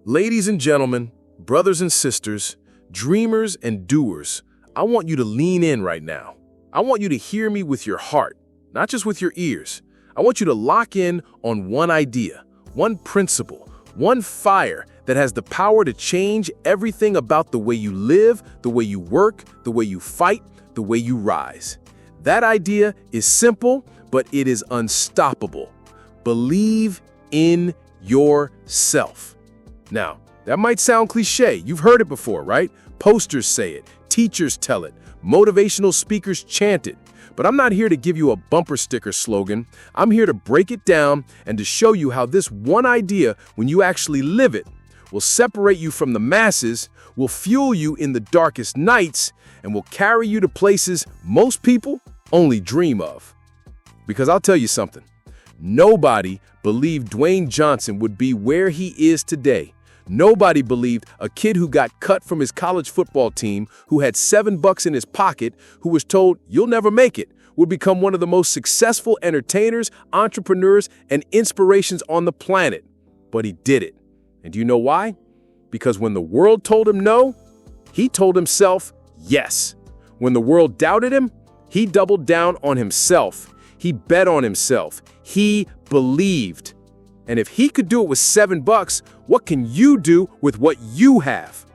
Ladies and gentlemen, brothers and sisters, dreamers and doers, I want you to lean in right now. I want you to hear me with your heart, not just with your ears. I want you to lock in on one idea, one principle, one fire that has the power to change everything about the way you live, the way you work, the way you fight, the way you rise. That idea is simple, but it is unstoppable. Believe in yourself. Now, that might sound cliche. You've heard it before, right? Posters say it, teachers tell it, motivational speakers chant it. But I'm not here to give you a bumper sticker slogan. I'm here to break it down and to show you how this one idea, when you actually live it, will separate you from the masses, will fuel you in the darkest nights, and will carry you to places most people only dream of. Because I'll tell you something, nobody believed Dwayne Johnson would be where he is today. Nobody believed a kid who got cut from his college football team, who had $7 in his pocket, who was told, "You'll never make it," would become one of the most successful entertainers, entrepreneurs, and inspirations on the planet. But he did it. And do you know why? Because when the world told him no, he told himself yes. When the world doubted him, he doubled down on himself. He bet on himself. He believed. And if he could do it with $7, what can you do with what you have?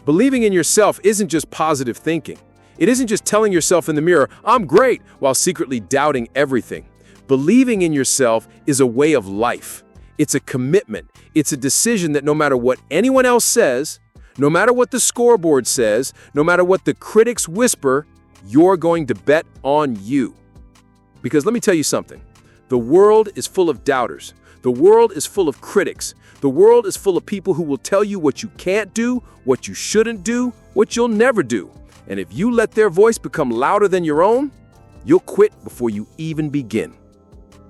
Believing in yourself isn't just positive thinking. It isn't just telling yourself in the mirror, "I'm great," while secretly doubting everything. Believing in yourself is a way of life. It's a commitment. It's a decision that no matter what anyone else says, no matter what the scoreboard says, no matter what the critics whisper, you're going to bet on you. Because let me tell you something. The world is full of doubters. The world is full of critics. The world is full of people who will tell you what you can't do, what you shouldn't do, what you'll never do. And if you let their voice become louder than your own, you'll quit before you even begin.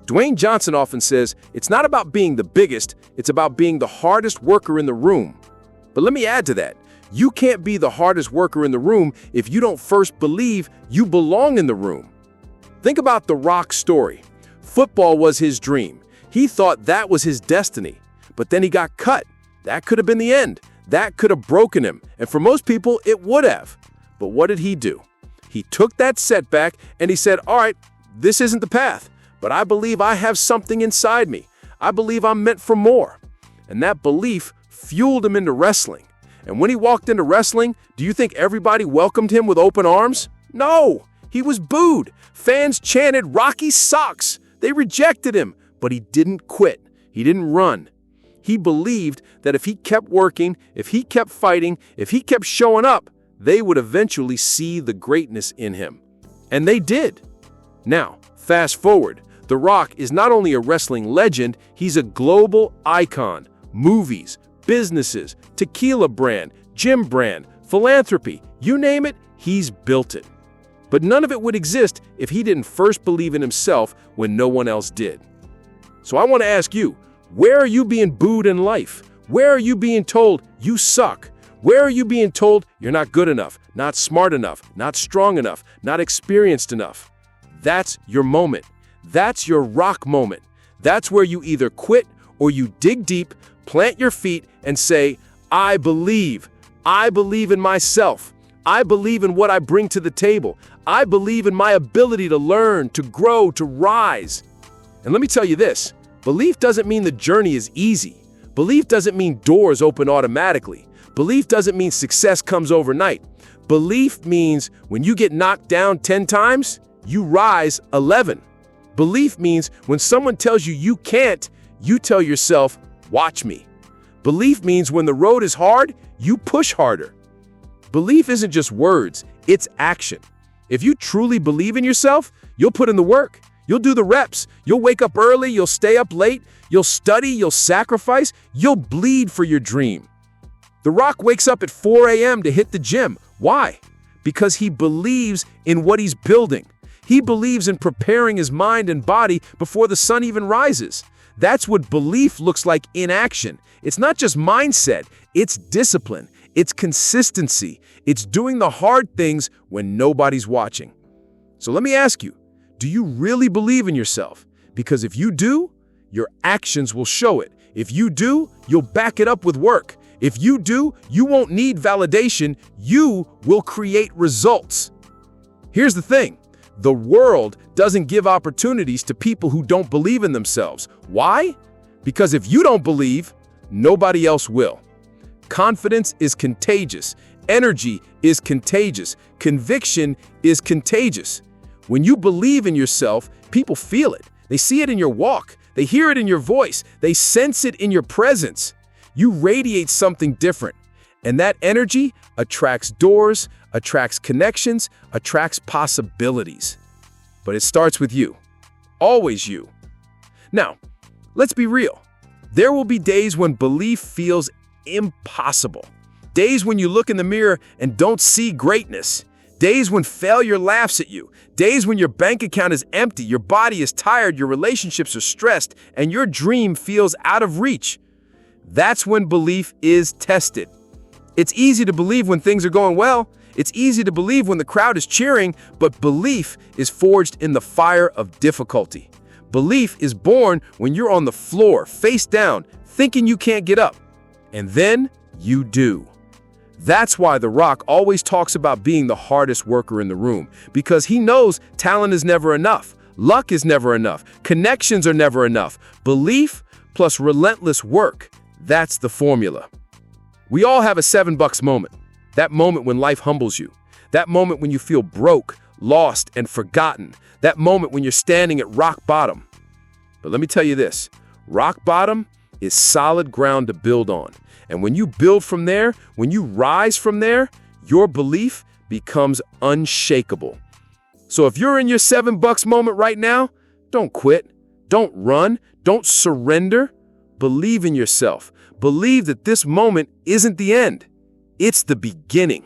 Dwayne Johnson often says, it's not about being the biggest, it's about being the hardest worker in the room. But let me add to that. You can't be the hardest worker in the room if you don't first believe you belong in the room. Think about The Rock's story. Football was his dream. He thought that was his destiny, but then he got cut. That could have been the end. That could have broken him, and for most people, it would have. But what did he do? He took that setback and he said, all right, this isn't the path, but I believe I have something inside me. I believe I'm meant for more. And that belief fueled him into wrestling. And when he walked into wrestling, do you think everybody welcomed him with open arms? No, he was booed. Fans chanted, "Rocky sucks." They rejected him. But he didn't quit. He didn't run. He believed that if he kept working, if he kept fighting, if he kept showing up, they would eventually see the greatness in him. And they did. Now, fast forward. The Rock is not only a wrestling legend, he's a global icon. Movies, businesses, tequila brand, gym brand, philanthropy, you name it, he's built it. But none of it would exist if he didn't first believe in himself when no one else did. So I want to ask you, where are you being booed in life? Where are you being told you suck? Where are you being told you're not good enough, not smart enough, not strong enough, not experienced enough? That's your moment. That's your rock moment. That's where you either quit or you dig deep, plant your feet, and say, I believe. I believe in myself. I believe in what I bring to the table. I believe in my ability to learn, to grow, to rise. And let me tell you this, belief doesn't mean the journey is easy. Belief doesn't mean doors open automatically. Belief doesn't mean success comes overnight. Belief means when you get knocked down 10 times, you rise 11. Belief means when someone tells you you can't, you tell yourself, watch me. Belief means when the road is hard, you push harder. Belief isn't just words, it's action. If you truly believe in yourself, you'll put in the work. You'll do the reps. You'll wake up early. You'll stay up late. You'll study. You'll sacrifice. You'll bleed for your dream. The Rock wakes up at 4 a.m. to hit the gym. Why? Because he believes in what he's building. He believes in preparing his mind and body before the sun even rises. That's what belief looks like in action. It's not just mindset. It's discipline. It's consistency. It's doing the hard things when nobody's watching. So let me ask you, do you really believe in yourself? Because if you do, your actions will show it. If you do, you'll back it up with work. If you do, you won't need validation. You will create results. Here's the thing. The world doesn't give opportunities to people who don't believe in themselves. Why? Because if you don't believe, nobody else will. Confidence is contagious. Energy is contagious. Conviction is contagious. When you believe in yourself, people feel it. They see it in your walk. They hear it in your voice. They sense it in your presence. You radiate something different. And that energy attracts doors, attracts connections, attracts possibilities. But it starts with you. Always you. Now, let's be real. There will be days when belief feels impossible. Days when you look in the mirror and don't see greatness. Days when failure laughs at you. Days when your bank account is empty, your body is tired, your relationships are stressed, and your dream feels out of reach. That's when belief is tested. It's easy to believe when things are going well. It's easy to believe when the crowd is cheering, but belief is forged in the fire of difficulty. Belief is born when you're on the floor, face down, thinking you can't get up. And then you do. That's why The Rock always talks about being the hardest worker in the room, because he knows talent is never enough, luck is never enough, connections are never enough. Belief plus relentless work, that's the formula. We all have a $7 moment. That moment when life humbles you. That moment when you feel broke, lost, and forgotten. That moment when you're standing at rock bottom. But let me tell you this, rock bottom is solid ground to build on. And when you build from there, when you rise from there, your belief becomes unshakable. So if you're in your $7 moment right now, don't quit, don't run, don't surrender. Believe in yourself. Believe that this moment isn't the end. It's the beginning.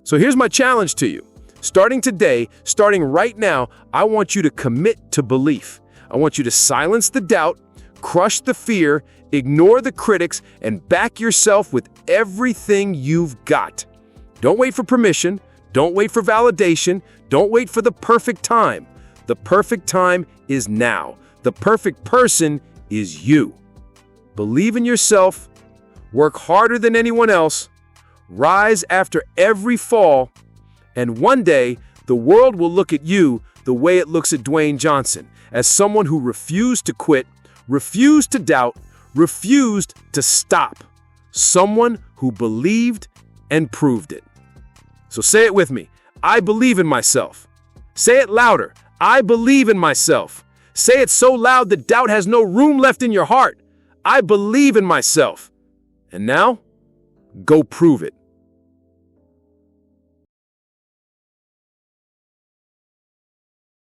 So here's my challenge to you. Starting today, starting right now, I want you to commit to belief. I want you to silence the doubt, crush the fear, ignore the critics, and back yourself with everything you've got. Don't wait for permission. Don't wait for validation. Don't wait for the perfect time. The perfect time is now. The perfect person is you. Believe in yourself. Work harder than anyone else. Rise after every fall. And one day, the world will look at you the way it looks at Dwayne Johnson, as someone who refused to quit, refused to doubt, refused to stop. Someone who believed and proved it. So say it with me. I believe in myself. Say it louder. I believe in myself. Say it so loud that doubt has no room left in your heart. I believe in myself. And now, go prove it.